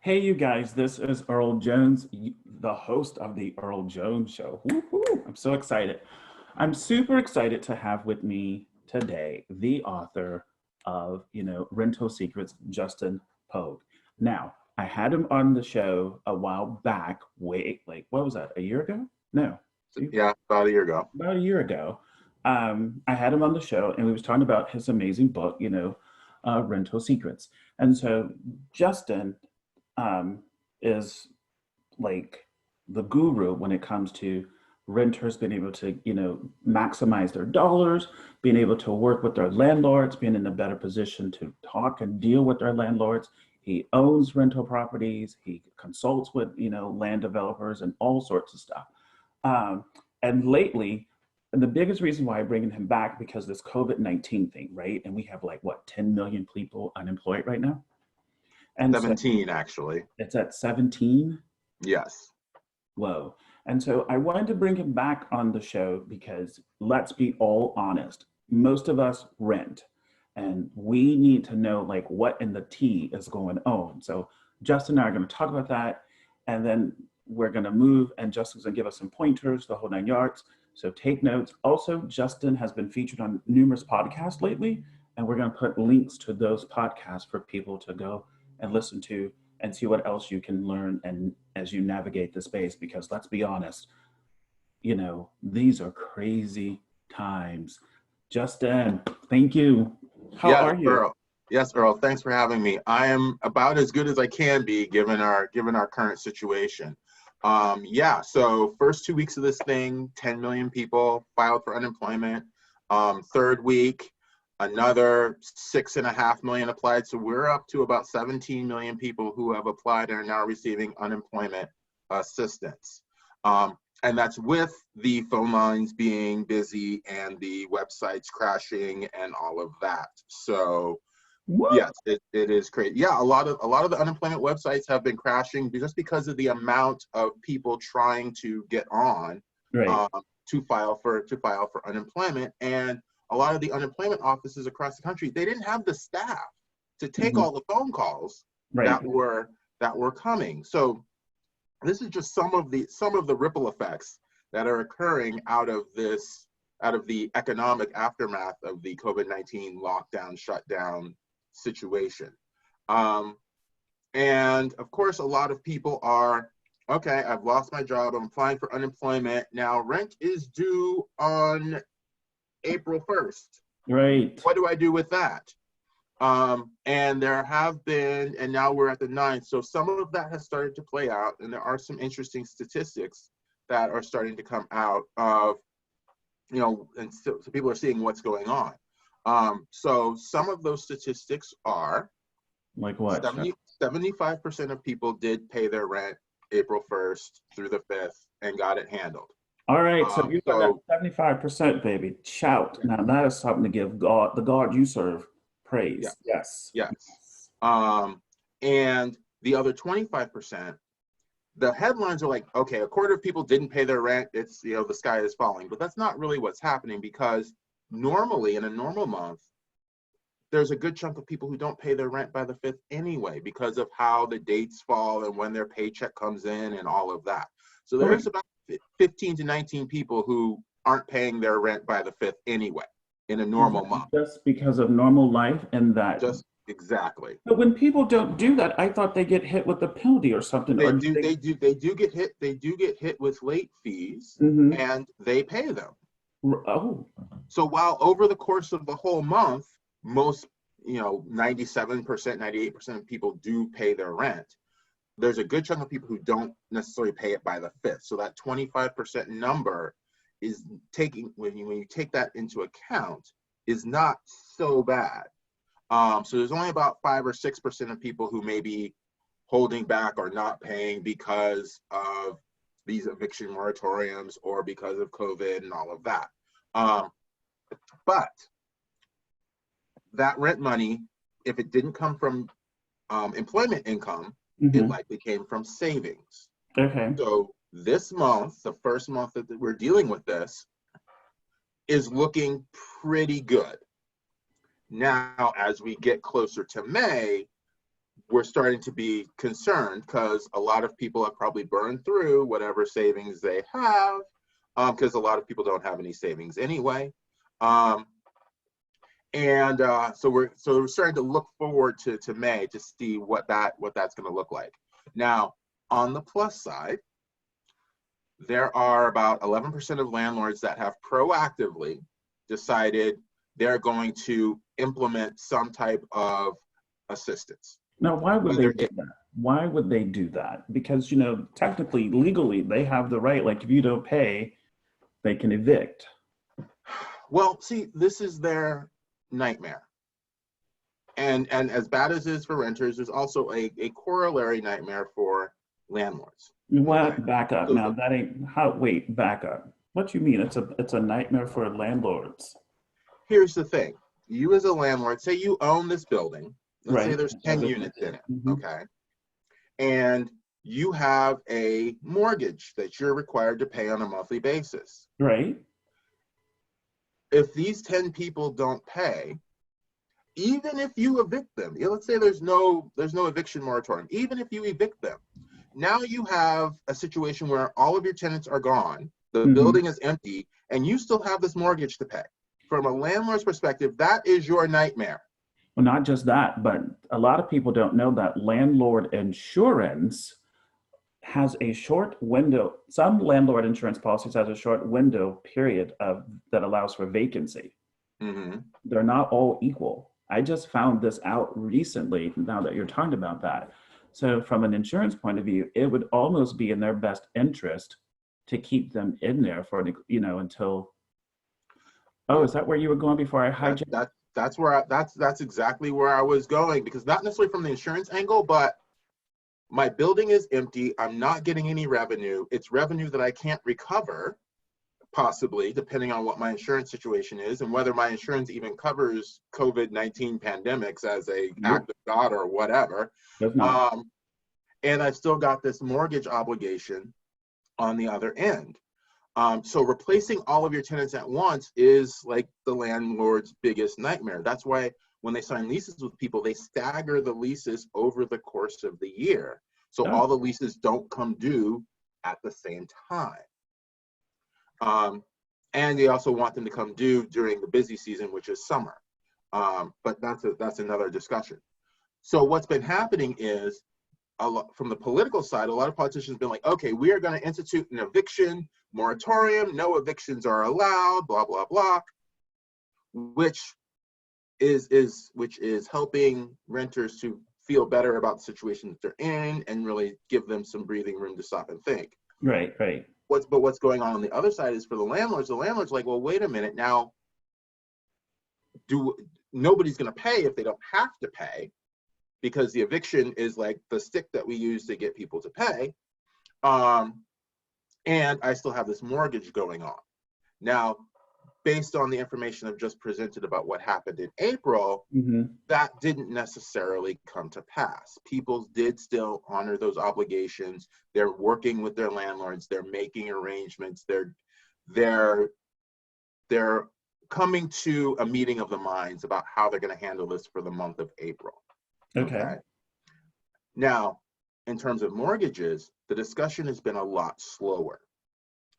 Hey, you guys, this is Earl Jones, the host of the Earl Jones Show. Woohoo! I'm so excited. I'm super excited to have with me today the author of, Rental Secrets, Justin Pogue. Now, I had him on the show a while back, what was that, a year ago? No, Yeah, about a year ago. about a year ago. I had him on the show and we was talking about his amazing book, Rental Secrets. And so Justin um, is like the guru when it comes to renters being able to, maximize their dollars, being able to work with their landlords, being in a better position to talk and deal with their landlords. He owns rental properties. He consults with, land developers and all sorts of stuff. Um, and lately, and the biggest reason why I'm bringing him back because this COVID-19 thing, right? And we have like what 10 million people unemployed right now, and so 17, actually. it's at 17. Yes. Whoa. And so I wanted to bring him back on the show because let's be all honest. Most of us rent and we need to know like what in the tea is going on. So Justin and I are going to talk about that and then we're going to move and Justin's going to give us some pointers, the whole nine yards. So take notes. Also, Justin has been featured on numerous podcasts lately and we're going to put links to those podcasts for people to go and listen to and see what else you can learn and as you navigate the space because let's be honest, these are crazy times. Justin, thank you. How Yes, are you? Earl. Yes, Earl. Thanks for having me. I am about as good as I can be given our current situation. Yeah, so first 2 weeks of this thing, 10 million people filed for unemployment. Third week, another 6.5 million applied. So we're up to about 17 million people who have applied and are now receiving unemployment assistance. And that's with the phone lines being busy and the websites crashing and all of that. So What? yes, it is crazy. Yeah, a lot of the unemployment websites have been crashing just because of the amount of people trying to get on Right. um, to file for unemployment, and a lot of the unemployment offices across the country, they didn't have the staff to take Mhm. all the phone calls Right. that were coming. So this is just some of the ripple effects that are occurring out of the economic aftermath of the COVID-19 lockdown shutdown situation. Um, and of course, a lot of people are, okay, I've lost my job, I'm applying for unemployment. Now rent is due on April 1st. Right. What do I do with that? And there have been, and now we're at the 9th. So some of that has started to play out, and there are some interesting statistics that are starting to come out of, and so people are seeing what's going on. So some of those statistics are Like what? 75% of people did pay their rent April 1st through the 5th and got it handled. All right. So you got that So 75%, baby. Shout. yeah, Now that is something to give God, the God you serve, yeah, praise. Yes. yes. Um, and the other 25%, the headlines are like, okay, a quarter of people didn't pay their rent. It's, the sky is falling. But that's not really what's happening, because normally in a normal month, there's a good chunk of people who don't pay their rent by the 5th anyway, because of how the dates fall and when their paycheck comes in and all of that. So All right. there's about 15 to 19 people who aren't paying their rent by the 5th anyway in a Is normal that month. just because of normal life and that? Just exactly. But when people don't do that, I thought they get hit with a penalty or something. They Or do do, they? they do get hit with late fees, Mm-hmm. and they pay them. Oh, So while over the course of the whole month, most, 97%, 98% of people do pay their rent, there's a good chunk of people who don't necessarily pay it by the 5th. So that 25% number is when you take that into account, is not so bad. So there's only about 5 or 6% of people who may be holding back or not paying because of these eviction moratoriums or because of COVID and all of that. Um, but that rent money, if it didn't come from employment income, it mm-hmm. likely came from savings. Okay. So this month, the first month that we're dealing with this, is looking pretty good. Now, as we get closer to May, we're starting to be concerned because a lot of people have probably burned through whatever savings they have, because a lot of people don't have any savings anyway. So we're starting to look forward to May to see what that's going to look like. Now, on the plus side, there are about 11% of landlords that have proactively decided they're going to implement some type of assistance. Now, why would they do that? Why would they do that? Because, technically, legally, they have the right, like if you don't pay, they can evict. Well, see, this is their nightmare. And as bad as it is for renters, there's also a corollary nightmare for landlords. What? Okay? Back up. So Now, that ain't how, wait, back up. What do you mean? It's a nightmare for landlords. here's the thing. You as a landlord, say you own this building. Let's say Right. there's 10 units in it, Mhm. okay? And you have a mortgage that you're required to pay on a monthly basis. Right. If these 10 people don't pay, even if you evict them, let's say there's no eviction moratorium, even if you evict them, now you have a situation where all of your tenants are gone, the building is empty, and you still have this mortgage to pay. From a landlord's perspective, that is your nightmare. Well, not just that, but a lot of people don't know that landlord insurance has a short window. Some landlord insurance policies has a short window period that allows for vacancy. Mm-hmm. They're not all equal. I just found this out recently, now that you're talking about that. So from an insurance point of view, it would almost be in their best interest to keep them in there for, until, oh, is that where you were going before I hijacked? That's exactly where I was going, because not necessarily from the insurance angle, but my building is empty. I'm not getting any revenue. It's revenue that I can't recover, possibly, depending on what my insurance situation is and whether my insurance even covers COVID-19 pandemics as a act of God or whatever. Does not. And I've still got this mortgage obligation on the other end. So replacing all of your tenants at once is like the landlord's biggest nightmare. That's why when they sign leases with people, they stagger the leases over the course of the year. So all the leases don't come due at the same time. And they also want them to come due during the busy season, which is summer. But that's another discussion. So what's been happening is, from the political side, a lot of politicians have been like, okay, we are going to institute an eviction moratorium. No evictions are allowed, blah, blah, blah, which is helping renters to feel better about the situation that they're in and really give them some breathing room to stop and think. Right. What's going on the other side is for the landlord's like, well, wait a minute, now, nobody's going to pay if they don't have to pay, because the eviction is like the stick that we use to get people to pay. And I still have this mortgage going on. Now, based on the information I've just presented about what happened in April, that didn't necessarily come to pass. People did still honor those obligations. They're working with their landlords. They're making arrangements. They're coming to a meeting of the minds about how they're going to handle this for the month of April. Okay. Now, in terms of mortgages, the discussion has been a lot slower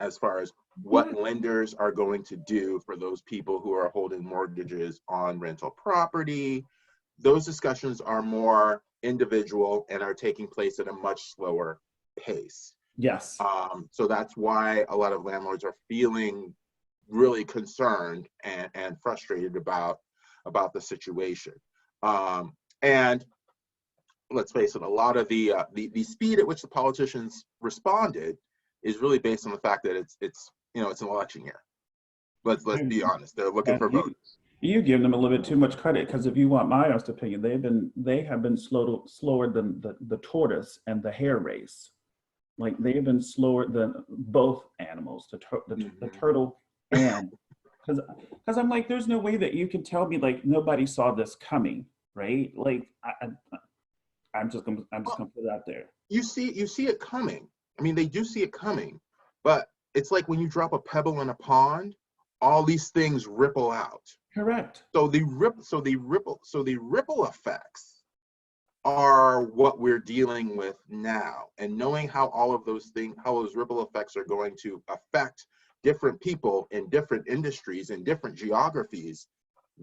as far as what lenders are going to do for those people who are holding mortgages on rental property. Those discussions are more individual and are taking place at a much slower pace. Yes. So that's why a lot of landlords are feeling really concerned and frustrated about the situation. And let's face it, a lot of the speed at which the politicians responded is really based on the fact that it's an election year. Let's be honest. They're looking for votes. You give them a little bit too much credit, because if you want my honest opinion, they have been slower than the tortoise and the hare race. Like, they have been slower than both animals, the turtle and because I'm like, there's no way that you can tell me like nobody saw this coming, right? Like, I'm just gonna put it out there. You see it coming. I mean, they do see it coming, but it's like when you drop a pebble in a pond, all these things ripple out. Correct. So the ripple effects are what we're dealing with now. And knowing how all of those things, how those ripple effects are going to affect different people in different industries and different geographies,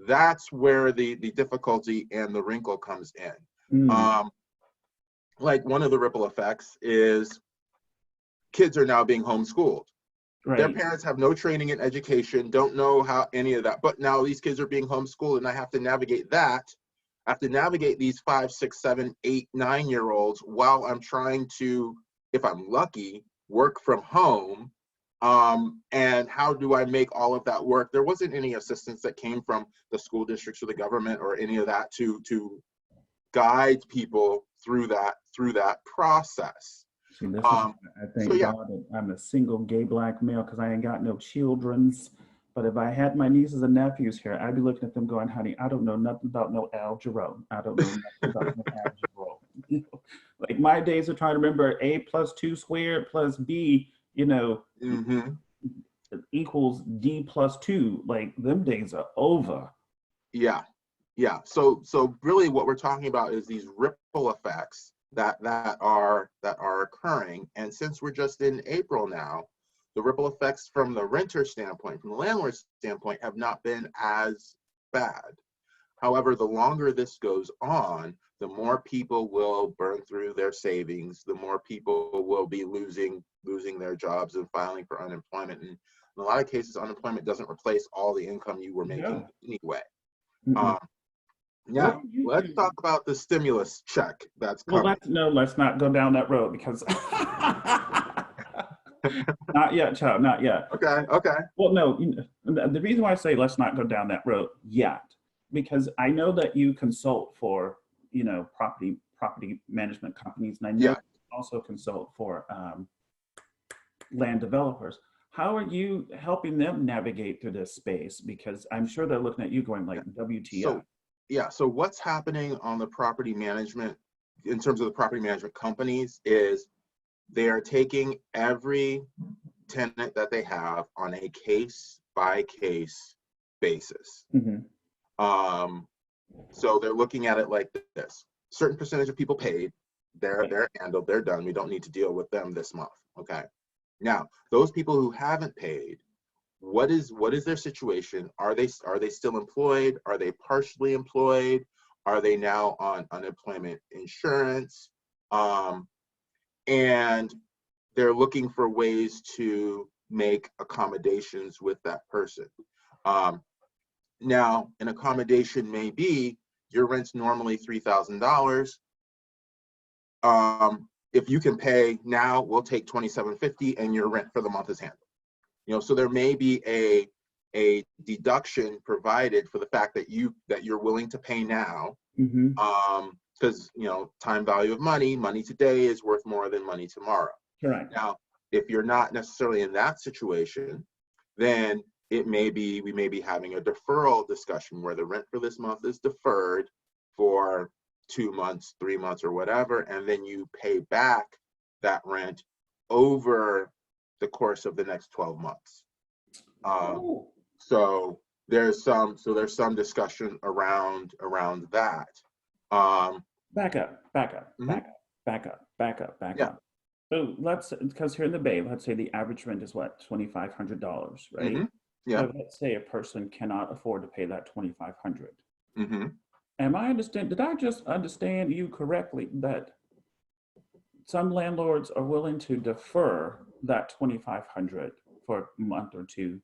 that's where the difficulty and the wrinkle comes in. Like one of the ripple effects is kids are now being homeschooled. Right. Their parents have no training in education, don't know how any of that, but now these kids are being homeschooled, and I have to navigate that. I have to navigate these 5, 6, 7, 8, 9-year-olds while I'm trying to, if I'm lucky, work from home. And how do I make all of that work? There wasn't any assistance that came from the school districts or the government or any of that to guide people through that process. See, this is, I thank God that I'm a single gay black male because I ain't got no children's. But if I had my nieces and nephews here, I'd be looking at them going, honey, I don't know nothing about no Al Jarreau. I don't know nothing about no Al Jarreau. Like my days of trying to remember A plus 2 squared plus B, equals D plus 2. Like them days are over. Yeah. So really what we're talking about is these ripple effects that are occurring. And since we're just in April now, the ripple effects from the renter standpoint, from the landlord standpoint, have not been as bad. However, the longer this goes on, the more people will burn through their savings, the more people will be losing their jobs and filing for unemployment. And in a lot of cases, unemployment doesn't replace all the income you were making anyway. Now, let's talk about the stimulus check that's coming. Well, let's not go down that road because not yet, child, not yet. Okay. Well, no, the reason why I say let's not go down that road yet, because I know that you consult for, property management companies, and I know you also consult for land developers. How are you helping them navigate through this space? Because I'm sure they're looking at you going like, WTF. So what's happening on the property management, in terms of the property management companies, is they are taking every tenant that they have on a case by case basis. So they're looking at it like this: certain percentage of people paid, they're handled, they're done. We don't need to deal with them this month. Okay. Now, those people who haven't paid, what is their situation? Are they still employed? Are they partially employed? Are they now on unemployment insurance? And they're looking for ways to make accommodations with that person. Now, an accommodation may be your rent's normally $3,000. If you can pay now, we'll take $2,750 and your rent for the month is handled. So there may be a deduction provided for the fact that you're willing to pay now, because time value of money today is worth more than money tomorrow. Correct. Now, if you're not necessarily in that situation, then we may be having a deferral discussion where the rent for this month is deferred for 2 months, 3 months, or whatever, and then you pay back that rent over the course of the next 12 months. So there's some discussion around that. Back up. So because here in the Bay, let's say the average rent is what, $2,500, right? So let's say a person cannot afford to pay that $2,500. Did I just understand you correctly that some landlords are willing to defer that $2,500 for a month or two,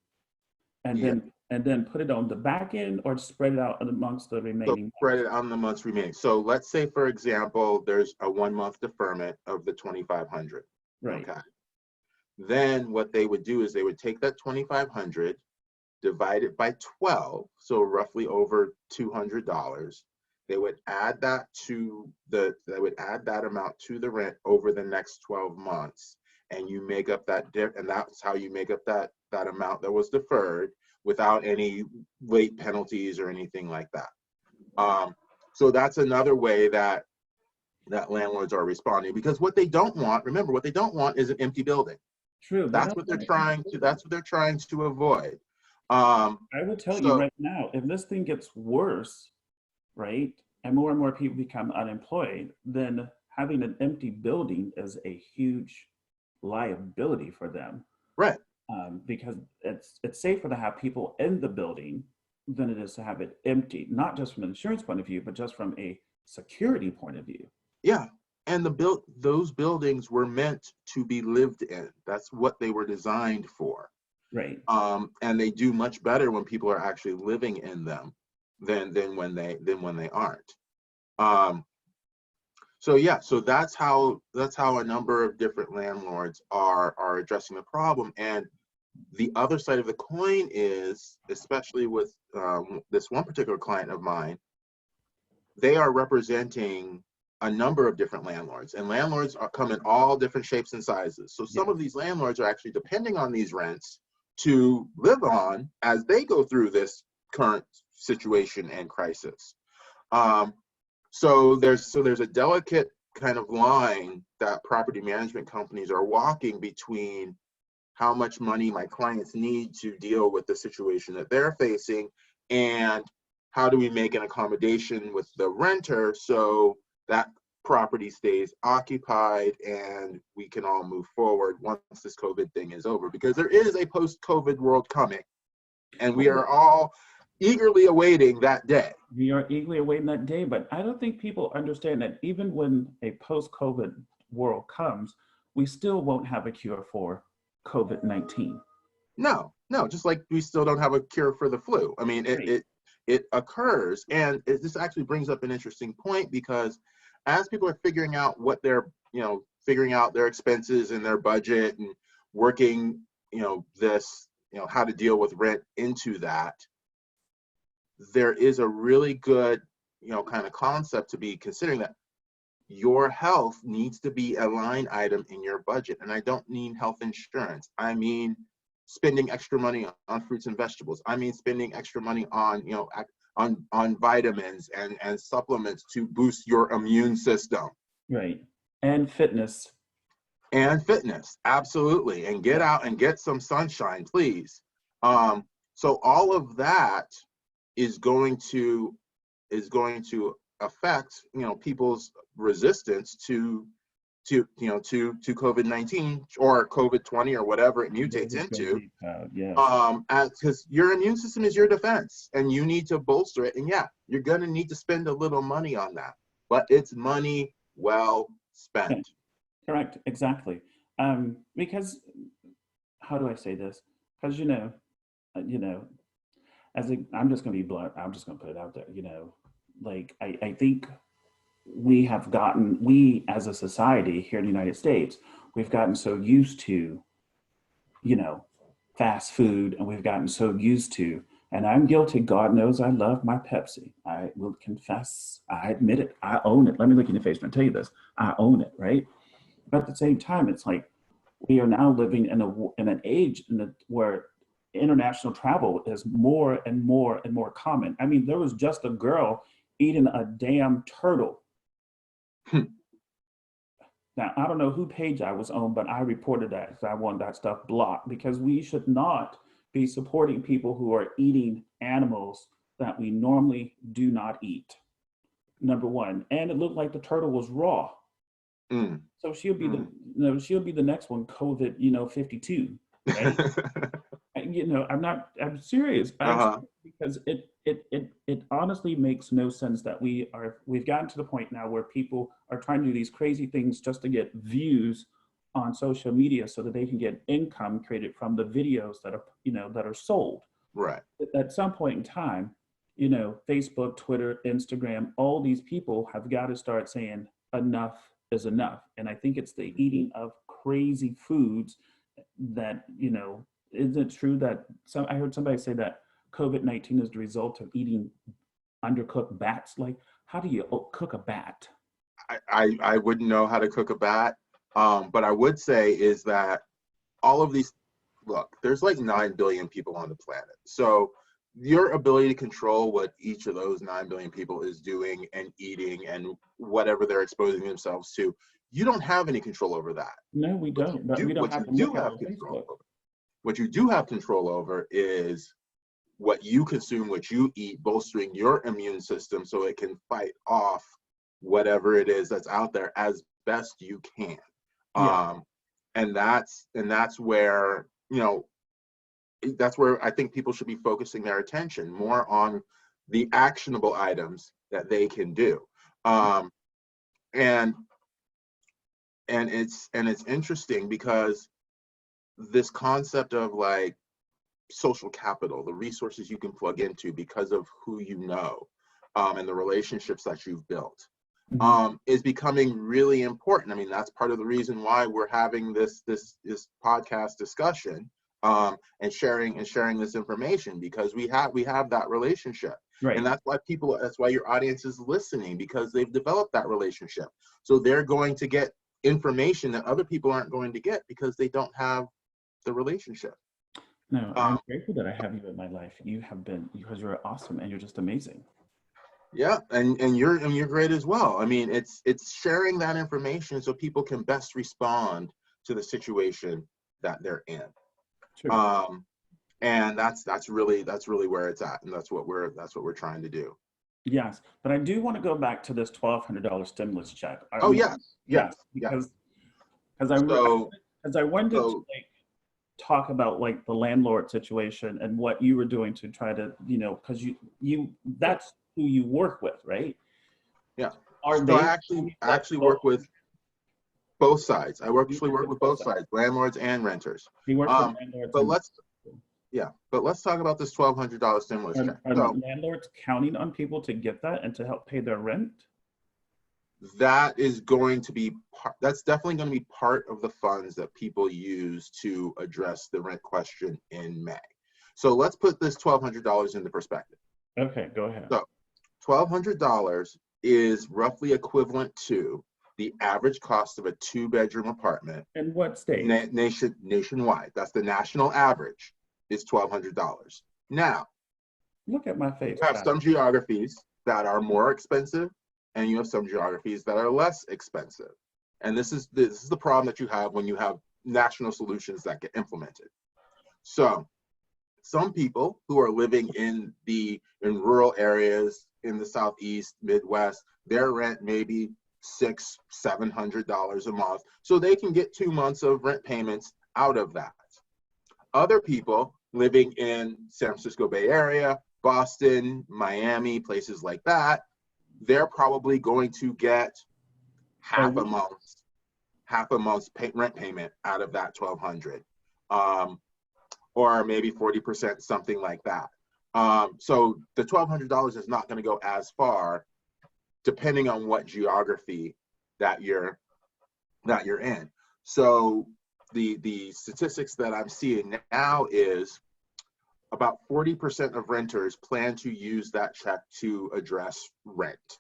and then put it on the back end, or spread it out amongst the remaining? So spread it on the months remaining. So let's say, for example, there's a 1-month deferment of the $2,500. Right. Okay. Then what they would do is they would take that $2,500, divide it by 12, so roughly over $200. They would add that amount to the rent over the next 12 months, and you make up that and that's how you make up that amount that was deferred without any late penalties or anything like that. So that's another way that landlords are responding, because what they don't want is an empty building. True. That's what they're trying to avoid. I will tell you right now, if this thing gets worse, right, and more people become unemployed, then having an empty building is a huge liability for them. Right. Because it's safer to have people in the building than it is to have it empty, not just from an insurance point of view, but just from a security point of view. Yeah. And those buildings were meant to be lived in. That's what they were designed for. Right. And they do much better when people are actually living in them than when they aren't. So yeah, so that's how a number of different landlords are addressing the problem. And the other side of the coin is, especially with this one particular client of mine, they are representing a number of different landlords, and landlords come in all different shapes and sizes. So some of these landlords are actually depending on these rents to live on as they go through this current situation and crisis. So there's a delicate kind of line that property management companies are walking between how much money my clients need to deal with the situation that they're facing, and how do we make an accommodation with the renter so that property stays occupied and we can all move forward once this COVID thing is over, because there is a post-COVID world coming, and we are all eagerly awaiting that day. We are eagerly awaiting that day, but I don't think people understand that even when a post-COVID world comes, we still won't have a cure for COVID-19. No, just like we still don't have a cure for the flu. I mean, it occurs, and this actually brings up an interesting point, because as people are figuring out what they're, figuring out their expenses and their budget and working, this, how to deal with rent into that, there is a really good, kind of concept to be considering, that your health needs to be a line item in your budget. And I don't mean health insurance. I mean spending extra money on fruits and vegetables. I mean spending extra money on, on vitamins and supplements to boost your immune system. Right. And fitness. Absolutely. And get out and get some sunshine, please. So all of that is going to affect, people's resistance to COVID-19 or COVID-20 or whatever it mutates into. Because your immune system is your defense, and you need to bolster it. And yeah, you're going to need to spend a little money on that, but it's money well spent. Correct. Exactly. Because, how do I say this? Because, I'm just going to be blunt. I'm just going to put it out there, I think we as a society here in the United States, we've gotten so used to, fast food, and we've gotten so used to, and I'm guilty, God knows I love my Pepsi. I will confess, I admit it, I own it. Let me look in your face and tell you this, I own it, right? But at the same time, it's like, we are now living in an age where international travel is more and more and more common. I mean, there was just a girl eating a damn turtle. Now, I don't know who page I was on, but I reported that because I want that stuff blocked, because we should not be supporting people who are eating animals that we normally do not eat. Number one. And it looked like the turtle was raw. So she'll be the next one, COVID, 52, right? I'm serious. Because it honestly makes no sense that we've gotten to the point now where people are trying to do these crazy things just to get views on social media so that they can get income created from the videos that are sold. Right. At some point in time, Facebook, Twitter, Instagram, all these people have got to start saying enough is enough. And I think it's the eating of crazy foods that, isn't it true that I heard somebody say that COVID-19 is the result of eating undercooked bats? Like, how do you cook a bat? I wouldn't know how to cook a bat. But I would say is that all of these, look, there's like 9 billion people on the planet. So your ability to control what each of those 9 billion people is doing and eating and whatever they're exposing themselves to, you don't have any control over that. No, we don't. But we don't have to look at Facebook. What you do have control over is what you consume, what you eat, bolstering your immune system so it can fight off whatever it is that's out there as best you can. Yeah. And that's where, that's where I think people should be focusing their attention more on the actionable items that they can do. And it's interesting because this concept of like social capital, the resources you can plug into because of who you know, and the relationships that you've built, is becoming really important. I mean, that's part of the reason why we're having this podcast discussion, and sharing this information, because we have that relationship. Right. And that's why your audience is listening, because they've developed that relationship. So they're going to get information that other people aren't going to get because they don't have the relationship. No, I'm grateful that I have you in my life. You have been, because you're awesome and you're just amazing. Yeah, and you're great as well. I mean, it's sharing that information so people can best respond to the situation that they're in. True. And that's really where it's at, and that's what we're trying to do. Yes, but I do want to go back to this $1,200 stimulus check. Oh yes, because I So wanted to so like talk about like the landlord situation and what you were doing to try to, because you that's who you work with, right? yeah. Are So they I actually work with both sides. I work with both sides, landlords and renters. You work with landlords But and let's talk about this $1,200 stimulus check. are So landlords counting on people to get that and to help pay their rent? that is going to be that's definitely going to be part of the funds that people use to address the rent question in May. So let's put this $1,200 into perspective. Okay, go ahead. So $1,200 is roughly equivalent to the average cost of a 2-bedroom apartment. And what state? Nationwide. That's the national average, is $1,200. Now, Look at my face. you have some geographies that are more expensive, and you have some geographies that are less expensive. And this is the problem that you have when you have national solutions that get implemented. So some people who are living in rural areas in the Southeast, Midwest, their rent may be $600-700 a month, so they can get 2 months of rent payments out of that. Other people living in San Francisco Bay Area, Boston, Miami, places like that, they're probably going to get half a month's rent payment out of that $1,200, or maybe 40%, something like that. So the $1,200 is not going to go as far, depending on what geography that you're in. So the statistics that I'm seeing now is about 40% of renters plan to use that check to address rent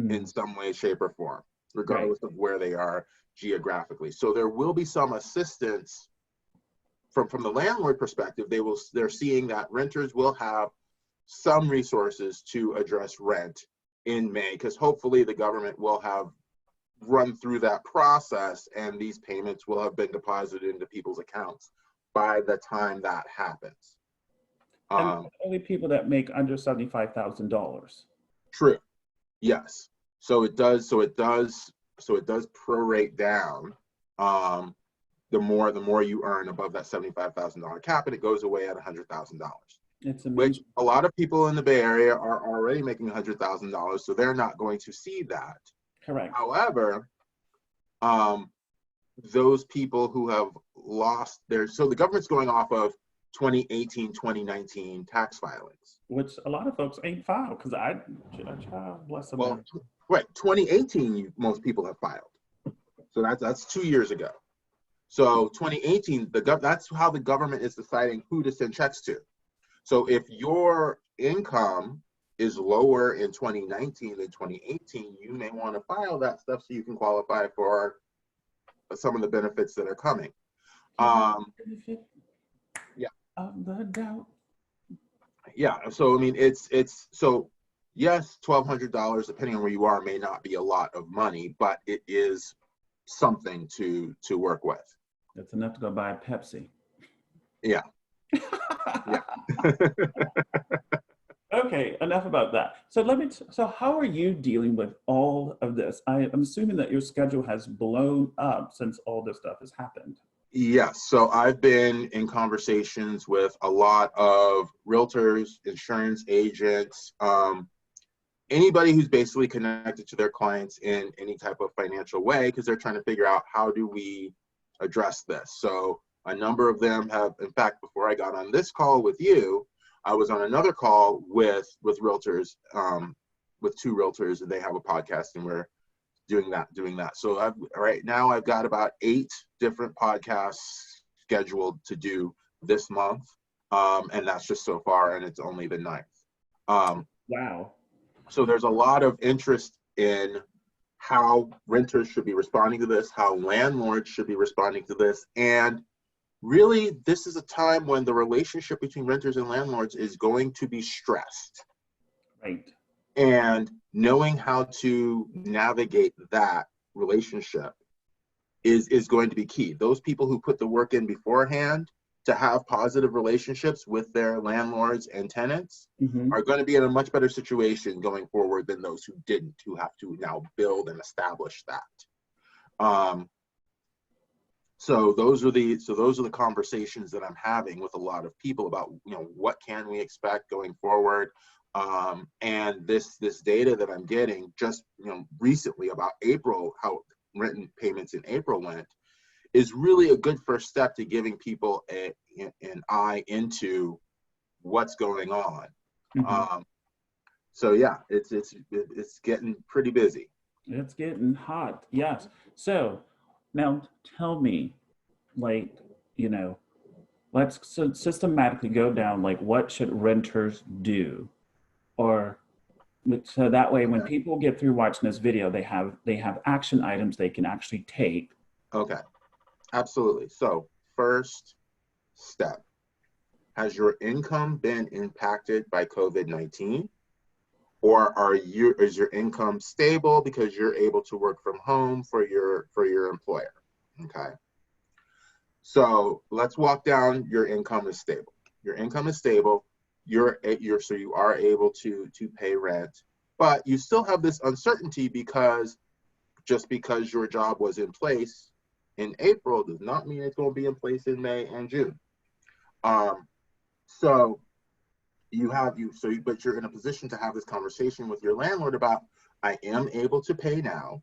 in some way, shape, or form, regardless of where they are geographically. So there will be some assistance from the landlord perspective. They're seeing that renters will have some resources to address rent in May, because hopefully the government will have run through that process and these payments will have been deposited into people's accounts by the time that happens. And only people that make under $75,000. True. Yes. So it does prorate down. The more you earn above that $75,000 cap, and it goes away at $100,000. It's amazing. Which a lot of people in the Bay Area are already making $100,000, so they're not going to see that. Correct. However, those people who have lost so the government's going off of 2018, 2019 tax filings. Which a lot of folks ain't filed, because I bless them. Well, right, 2018, most people have filed. So that's 2 years ago. So 2018, that's how the government is deciding who to send checks to. So if your income is lower in 2019 than 2018, you may want to file that stuff so you can qualify for some of the benefits that are coming. Yeah. Of the doubt. Yeah. So I mean, it's so yes, $1,200, depending on where you are, may not be a lot of money, but it is something to work with. That's enough to go buy a Pepsi. Yeah. Yeah. Okay, enough about that. So so how are you dealing with all of this? I'm assuming that your schedule has blown up since all this stuff has happened. Yes, so I've been in conversations with a lot of realtors, insurance agents, anybody who's basically connected to their clients in any type of financial way, because they're trying to figure out how do we address this. So a number of them have, in fact, before I got on this call with you, I was on another call with realtors, with two realtors, and they have a podcast, and we're doing that. So right now I've got about 8 different podcasts scheduled to do this month, and that's just so far, and it's only the 9th. Wow. So there's a lot of interest in how renters should be responding to this, how landlords should be responding to this, and really this is a time when the relationship between renters and landlords is going to be stressed. Right. And knowing how to navigate that relationship is going to be key. Those people who put the work in beforehand to have positive relationships with their landlords and tenants are going to be in a much better situation going forward than those who didn't, who have to now build and establish that. So those are the conversations that I'm having with a lot of people about, what can we expect going forward. And this data that I'm getting just recently about April, how rent payments in April went, is really a good first step to giving people an eye into what's going on. So yeah, it's getting pretty busy. It's getting hot. Yes. So now tell me, like, let's systematically go down, like, what should renters do? Or so that way when Okay. people get through watching this video, they have action items they can actually take. Okay, absolutely. So first step, has your income been impacted by COVID-19? Or is your income stable because you're able to work from home for your employer? Okay. So let's walk down. Your income is stable. Your income is stable. So you are able to pay rent, but you still have this uncertainty because just because your job was in place in April does not mean it's going to be in place in May and June. So but you're in a position to have this conversation with your landlord about, I am able to pay now.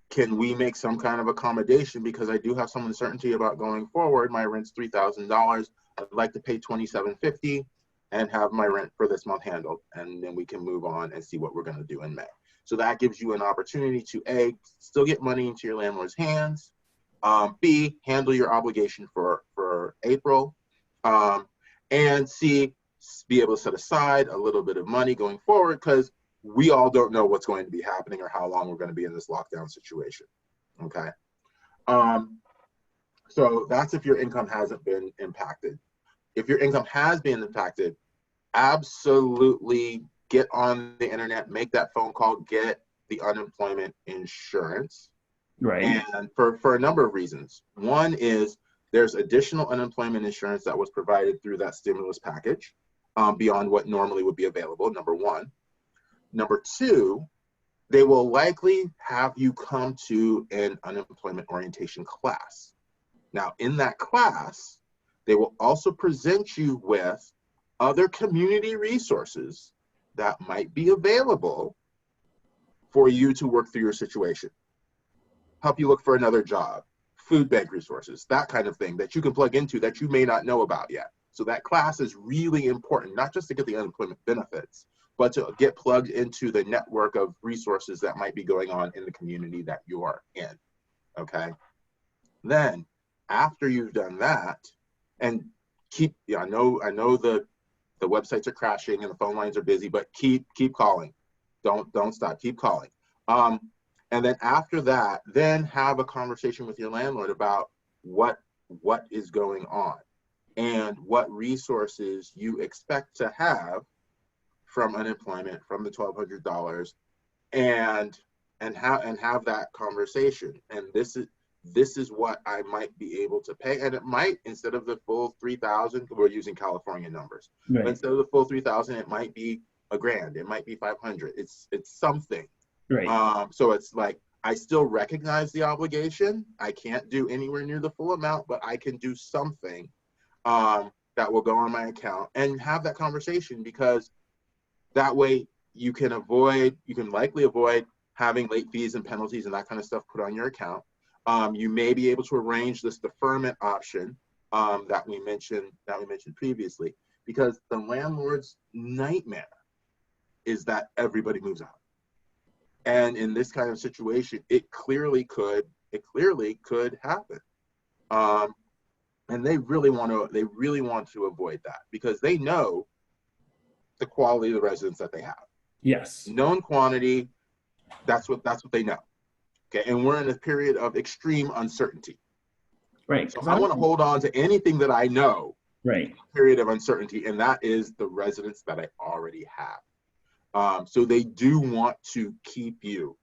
Can we make some kind of accommodation because I do have some uncertainty about going forward? My rent's $3,000. I'd like to pay $2,750 and have my rent for this month handled, and then we can move on and see what we're going to do in May. So that gives you an opportunity to A, still get money into your landlord's hands, B, handle your obligation for April, and C, be able to set aside a little bit of money going forward, because we all don't know what's going to be happening or how long we're going to be in this lockdown situation. Okay. So that's if your income hasn't been impacted. If your income has been impacted, absolutely get on the internet, make that phone call, get the unemployment insurance. Right. And for a number of reasons. One is there's additional unemployment insurance that was provided through that stimulus package, beyond what normally would be available, number one. Number two, they will likely have you come to an unemployment orientation class. Now, in that class, they will also present you with other community resources that might be available for you to work through your situation. Help you look for another job, food bank resources, that kind of thing that you can plug into that you may not know about yet. So that class is really important, not just to get the unemployment benefits, but to get plugged into the network of resources that might be going on in the community that you are in. Okay. Then after you've done that, and I know the websites are crashing and the phone lines are busy, but keep calling. Don't stop, keep calling. And then after that, then have a conversation with your landlord about what is going on and what resources you expect to have from unemployment, from the $1,200, and have that conversation. And this is what I might be able to pay. And it might, instead of the full 3,000, we're using California numbers, but instead of the full 3,000, it might be $1,000, it might be 500. It's something. Right. So it's like, I still recognize the obligation. I can't do anywhere near the full amount, but I can do something that will go on my account, and have that conversation, because that way you can likely avoid having late fees and penalties and that kind of stuff put on your account. You may be able to arrange this deferment option that we mentioned previously, because the landlord's nightmare is that everybody moves out. And in this kind of situation, it clearly could happen. And they really want to avoid that, because they know the quality of the residents that they have. Yes. Known quantity, that's what they know. Okay, and we're in a period of extreme uncertainty. Right. So I want to hold on to anything that I know. Right. Period of uncertainty, and that is the residents that I already have. So they do want to keep you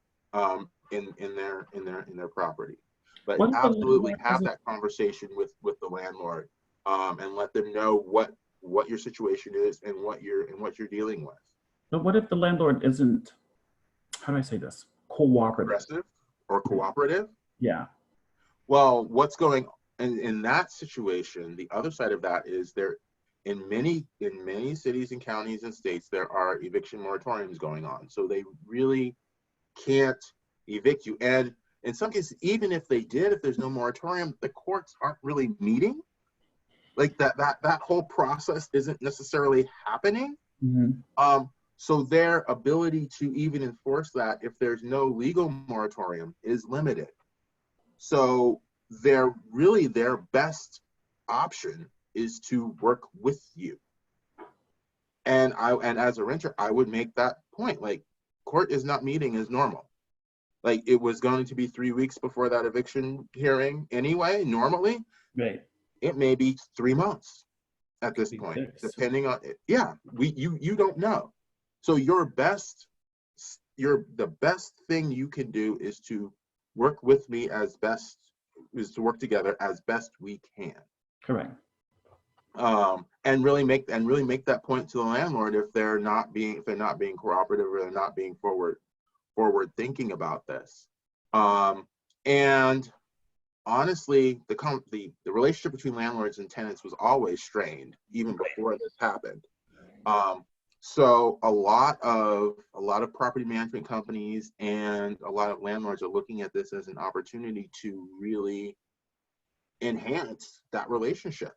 in their property, but absolutely have that conversation with the landlord, and let them know what your situation is and what you're dealing with. But what if the landlord isn't, how do I say this, cooperative? Aggressive or cooperative? Yeah. Well, what's going on in that situation? The other side of that is there, in many cities and counties and states, there are eviction moratoriums going on. So they really can't evict you. And in some cases, even if they did, if there's no moratorium, the courts aren't really meeting. Like that whole process isn't necessarily happening. Mm-hmm. So their ability to even enforce that, if there's no legal moratorium, is limited. So their best option is to work with you. And as a renter, I would make that point. Like, court is not meeting as normal. Like, it was going to be 3 weeks before that eviction hearing anyway, normally. Right. It may be 3 months at this point, depending on it. Yeah, you don't know. So the best thing you can do is to work with me to work together as best we can. Correct. And really make that point to the landlord if they're not being cooperative, or they're not being forward thinking about this. And honestly, the relationship between landlords and tenants was always strained even before this happened. So a lot of property management companies and a lot of landlords are looking at this as an opportunity to really enhance that relationship,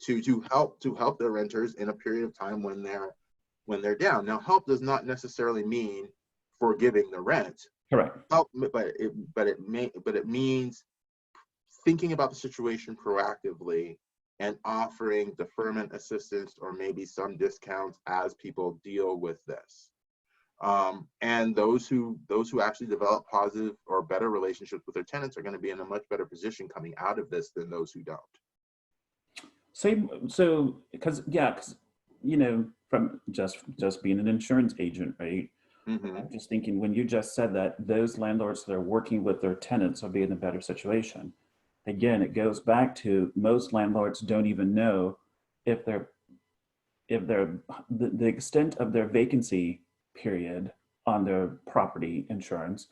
to help their renters in a period of time when they're down. Now, help does not necessarily mean forgiving the rent. Correct. Help, but it means thinking about the situation proactively and offering deferment assistance or maybe some discounts as people deal with this. And those who actually develop positive or better relationships with their tenants are going to be in a much better position coming out of this than those who don't. So because from just being an insurance agent, right? Mm-hmm. I'm just thinking, when you just said that those landlords that are working with their tenants will be in a better situation. Again, it goes back to most landlords don't even know if the extent of their vacancy period on their property insurance.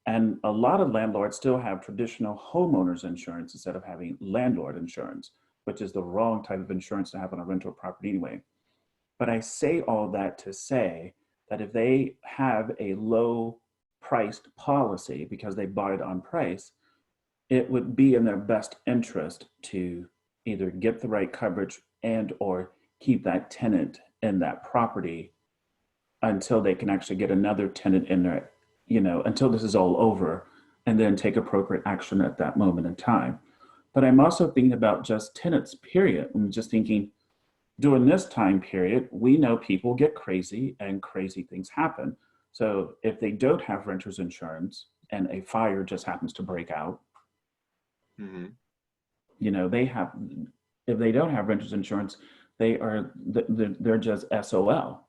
And a lot of landlords still have traditional homeowners insurance instead of having landlord insurance, which is the wrong type of insurance to have on a rental property anyway. But I say all that to say that if they have a low priced policy because they bought it on price, it would be in their best interest to either get the right coverage and or keep that tenant in that property until they can actually get another tenant in there, until this is all over, and then take appropriate action at that moment in time. But I'm also thinking about just tenants, period. I'm just thinking, during this time period, we know people get crazy and crazy things happen. So if they don't have renter's insurance and a fire just happens to break out, mm-hmm. If they don't have renter's insurance, they're just SOL,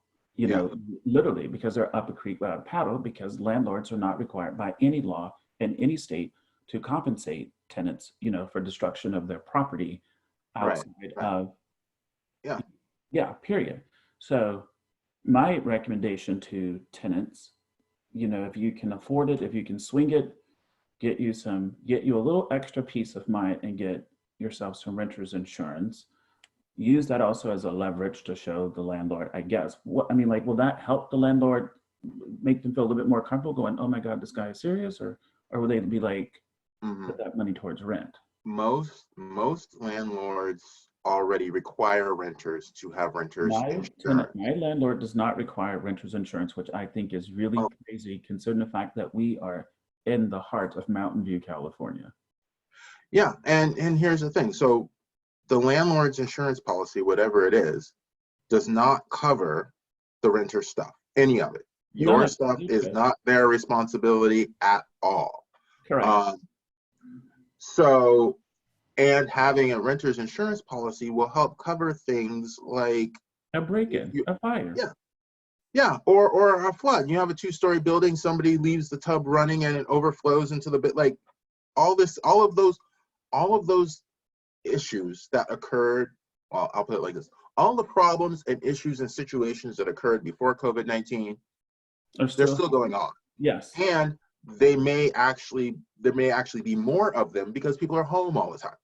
literally, because they're up a creek without a paddle, because landlords are not required by any law in any state to compensate tenants, for destruction of their property Right. outside Right. of, Yeah. yeah, period. So my recommendation to tenants, if you can afford it, if you can swing it, get you a little extra peace of mind and get yourself some renter's insurance. Use that also as a leverage to show the landlord, I guess. Like, will that help the landlord make them feel a little bit more comfortable going, oh my God, this guy is serious? Or will they be like, Hmm. put that money towards rent? Most landlords already require renters to have renters My insurance. landlord does not require renter's insurance, which I think is really Oh, crazy considering the fact that we are in the heart of Mountain View, California. yeah, and here's the thing. So the landlord's insurance policy, whatever it is, does not cover the renter stuff, any of it. None Your of stuff it. is not their responsibility at all. Correct. Um, so, and having a renter's insurance policy will help cover things like A if break-in, you, a fire. yeah, yeah, or a flood. You have a two-story building, somebody leaves the tub running and it overflows into the bit. Like all of those issues that occurred. Well, I'll put it like this: all the problems and issues and situations that occurred before COVID-19, Are they're still, still going on, yes. and there may actually be more of them because people are home all the time.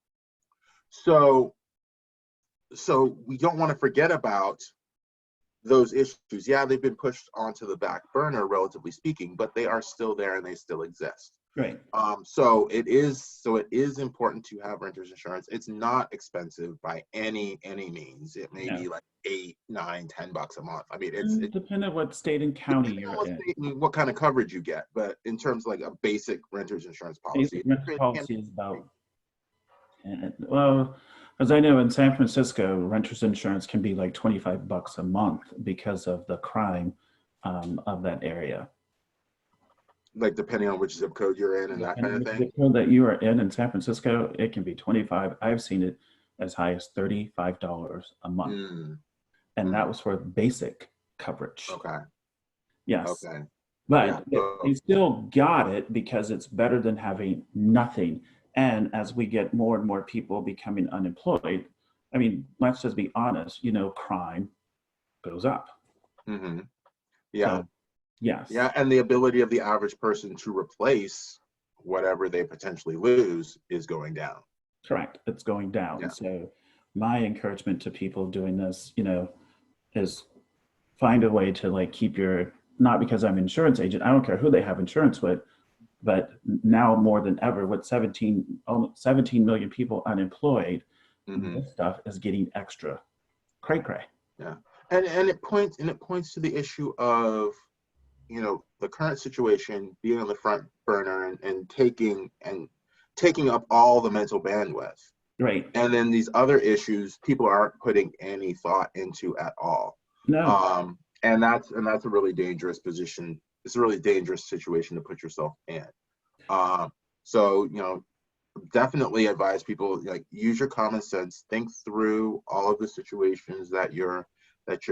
So we don't want to forget about those issues. Yeah, they've been pushed onto the back burner, relatively speaking, but they are still there and they still exist. Right. So it is important to have renters insurance. It's not expensive by any means. It may No. be like $8, $9, $10 a month. I mean, it's Depending on what state and county depending you're on what in. state and what kind of coverage you get. But in terms of like a basic renters insurance policy, Basic rental it can policy is about, well, as I know in San Francisco, renter's insurance can be like $25 a month because of the crime of that area. like depending on which zip code you're in and that kind Depending on of which thing. zip code that you are in San Francisco, it can be 25. I've seen it as high as $35 a month. Mm, And that mm, was for basic coverage. okay. Yes. Okay. Yeah. But they So still got it because it's better than having nothing. And as we get more and more people becoming unemployed, let's just be honest, crime goes up. mhm. Yeah. So, yes, Yeah, and the ability of the average person to replace whatever they potentially lose is going down. correct. It's going down. Yeah. So, my encouragement to people doing this, is find a way to like keep your, not because I'm an insurance agent, I don't care who they have insurance with, but now more than ever with almost 17 million people unemployed, Hmm. this stuff is getting extra cray cray. Yeah. And it points to the issue of, the current situation being on the front burner and taking up all the mental bandwidth. Right. And then these other issues people aren't putting any thought into at all. No. And that's a really dangerous position. It's a really dangerous situation to put yourself in. Um, so, definitely advise people, like, use your common sense, think through all of the situations that you're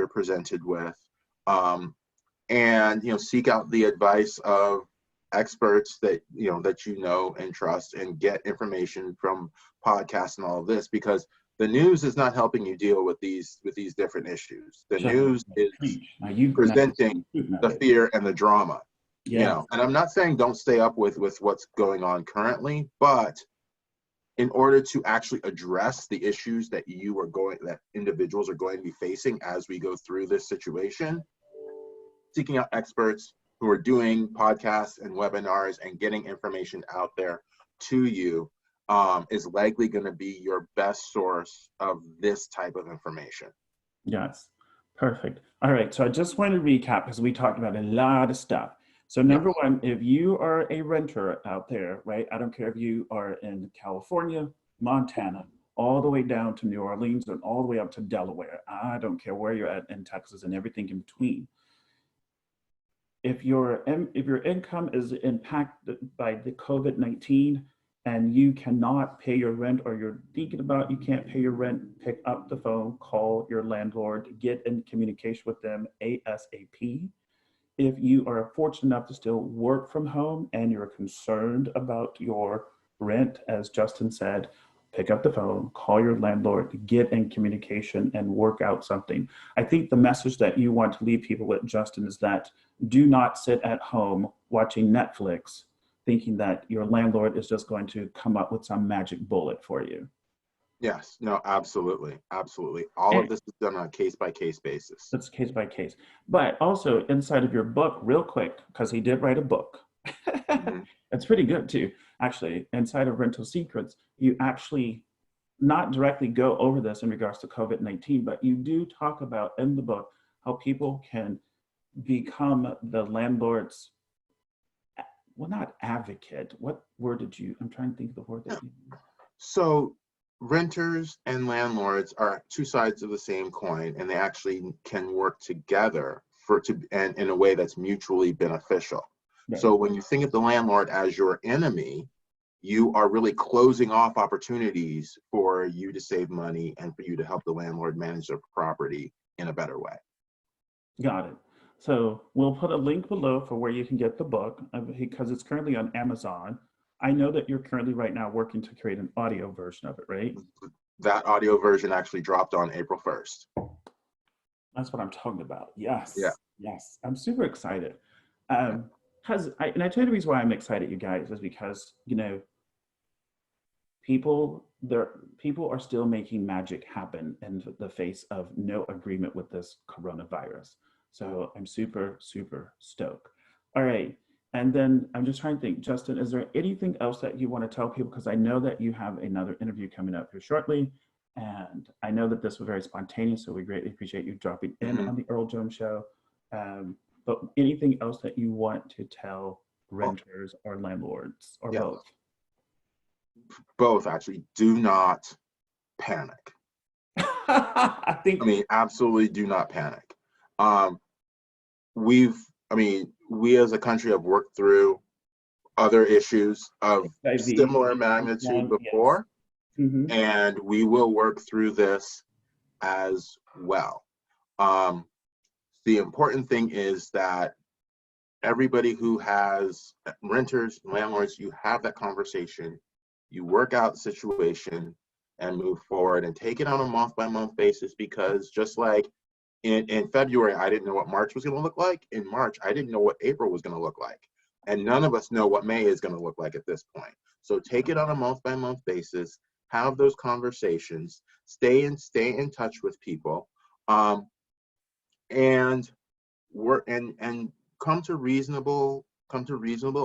presented with, and seek out the advice of experts that and trust, and get information from podcasts and all of this, because the news is not helping you deal with these different issues. The So news is preach. Now you now presenting shooting at the it. fear and the drama. Yes. And I'm not saying don't stay up with what's going on currently, but in order to actually address the issues that individuals are going to be facing as we go through this situation, seeking out experts who are doing podcasts and webinars and getting information out there to you, is likely going to be your best source of this type of information. Yes. Perfect. All right. So I just want to recap because we talked about a lot of stuff. So Yeah. number one, if you are a renter out there, right? I don't care if you are in California, Montana, all the way down to New Orleans and all the way up to Delaware. I don't care where you're at in Texas and everything in between. If your income is impacted by the COVID-19 and you cannot pay your rent, or you're thinking about you can't pay your rent, pick up the phone, call your landlord, get in communication with them ASAP. If you are fortunate enough to still work from home and you're concerned about your rent, as Justin said, pick up the phone, call your landlord, get in communication and work out something. I think the message that you want to leave people with, Justin, is that do not sit at home watching Netflix thinking that your landlord is just going to come up with some magic bullet for you. Yes, no, absolutely. Absolutely. All of And this is done on a case by case basis. it's case by case. But also inside of your book, real quick, because he did write a book. Mhm. It's pretty good too, actually. Inside of Rental Secrets, you actually not directly go over this in regards to COVID-19, but you do talk about in the book how people can become the landlord's, well, not advocate. What word did you, I'm trying to think of the word that you used. So renters and landlords are two sides of the same coin, and they actually can work together and in a way that's mutually beneficial. Right. So when you think of the landlord as your enemy, you are really closing off opportunities for you to save money and for you to help the landlord manage their property in a better way. Got it. So we'll put a link below for where you can get the book because it's currently on Amazon. I know that you're currently right now working to create an audio version of it, right? That audio version actually dropped on April 1st. That's what I'm talking about. Yeah. Yes, yes. I'm super excited. Yeah. Because and I tell you the reason why I'm excited, you guys, is because, people are still making magic happen in the face of no agreement with this coronavirus. So I'm super, super stoked. All right. And then I'm just trying to think, Justin, is there anything else that you want to tell people? Because I know that you have another interview coming up here shortly. And I know that this was very spontaneous, so we greatly appreciate you dropping in Mhm. on the Earl Jones Show. But anything else that you want to tell Well, renters or landlords or yeah, both? both actually. Do not panic. I I think mean, absolutely do not panic. Um, we as a country have worked through other issues of HIV, similar comes magnitude along, yes. before, Hmm. and we will work through this as well. Um, the important thing is that everybody who has renters, landlords, you have that conversation, you work out the situation and move forward and take it on a month by month basis, because just like in February, I didn't know what March was going to look like. In March, I didn't know what April was going to look like. And none of us know what May is going to look like at this point. So take it on a month by month basis, have those conversations, stay in touch with people, um, and work and come to reasonable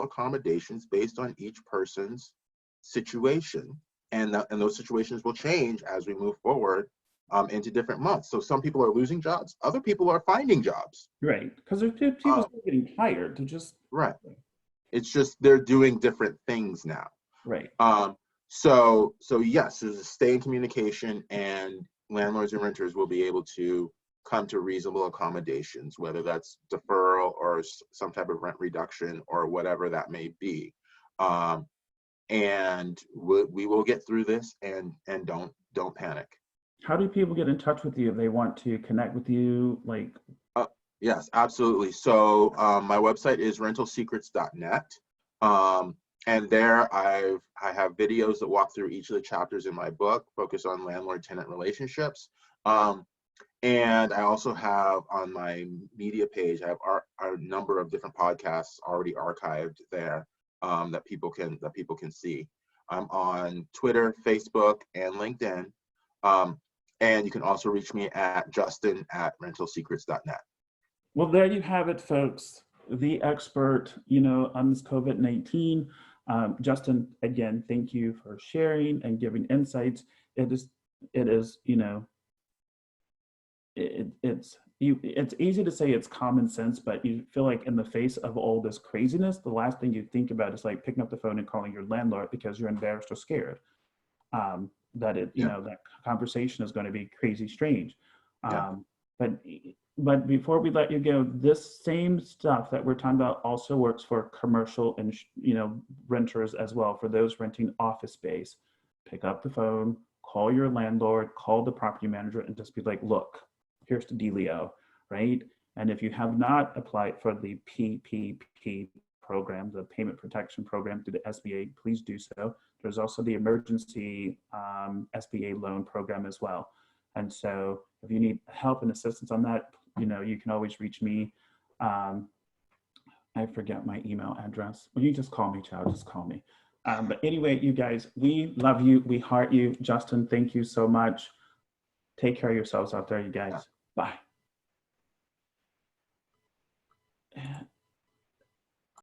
accommodations based on each person's situation. And those situations will change as we move forward into different months. So some people are losing jobs, other people are finding jobs. Right. Because there's people Uh, still getting hired to just, right. It's just they're doing different things now. right. Um, so yes, is stay in communication, and landlords and renters will be able to come to reasonable accommodations, whether that's deferral or some type of rent reduction or whatever that may be. And we will get through this, and don't panic. How do people get in touch with you if they want to connect with you? Like, Yes, absolutely. So my website is rentalsecrets.net. Um, and there I have videos that walk through each of the chapters in my book, focus on landlord-tenant relationships. And I also have on my media page, I have a number of different podcasts already archived there, that people can see. I'm on Twitter, Facebook, and LinkedIn. Um, and you can also reach me at justin@rentalsecrets.net. well, there you have it, folks. The expert, on this COVID-19. Justin, again, thank you for sharing and giving insights. It is, it's easy to say it's common sense, but you feel like in the face of all this craziness, the last thing you think about is like picking up the phone and calling your landlord because you're embarrassed or scared. That Yeah. that conversation is going to be crazy strange. Yeah. Um, but before we let you go, this same stuff that we're talking about also works for commercial and renters as well. For those renting office space, pick up the phone, call your landlord, call the property manager, and just be like, look, here's the dealio, right? And if you have not applied for the PPP program, the payment protection program through the SBA, please do so. There's also the emergency SBA loan program as well. And so if you need help and assistance on that, you know, you can always reach me. I forget my email address. Well, you just call me, child, just call me. But anyway, you guys, we love you. We heart you. Justin, thank you so much. Take care of yourselves out there, you guys. Bye.